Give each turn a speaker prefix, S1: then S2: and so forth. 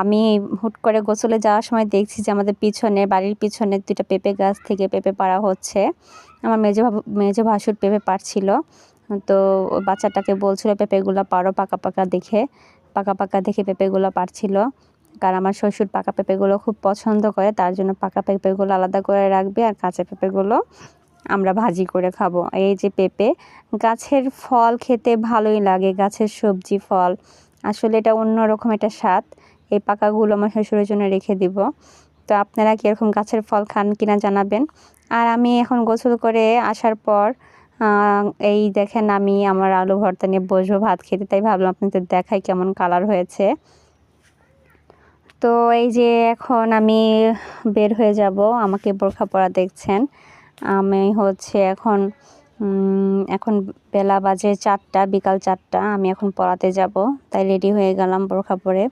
S1: আমি হুট করে গোসলে যাওয়ার সময় দেখছি যে আমাদের পিছনে, বাড়ির পিছনে 2টা পেঁপে গাছ থেকে পেঁপে পাড়া হচ্ছে। আমার মেজো ভাসুর পেঁপে পাড়ছিল। তো ওই বাচ্চাটাকে বলছিল পেঁপেগুলো পাড়ো পাকা পাকা দেখে। পাকা পাকা দেখে পেঁপেগুলো পাড়ছিল। কারণ আমার শ্বশুর পাকা পেঁপেগুলো খুব পছন্দ করে, তার জন্য পাকা পেঁপেগুলো আলাদা করে রাখবে আর কাঁচা পেঁপেগুলো আমরা ভাজি করে খাবো। এই যে পেঁপে, গাছের ফল খেতে ভালোই লাগে, গাছের সবজি ফল আসলে এটা অন্যরকম একটা স্বাদ। এই পাকাগুলো আমার শ্বশুরের জন্য রেখে দিব। তো আপনারা কি এরকম গাছের ফল খান কিনা জানাবেন। আর আমি এখন গোসল করে আসার পর এই দেখেন আমি আমার আলু ভর্তা নিয়ে বসবো ভাত খেতে, তাই ভাবলাম আপনাদের দেখাই কেমন কালার হয়েছে। তো এই যে এখন আমি বের হয়ে যাব, আমাকে বোরখা পরা দেখছেন। আমি হচ্ছে এখন বেলা বাজে 4টা, বিকাল 4টা। আমি এখন পড়াতে যাব, তাই রেডি হয়ে গেলাম বোরখা পরে।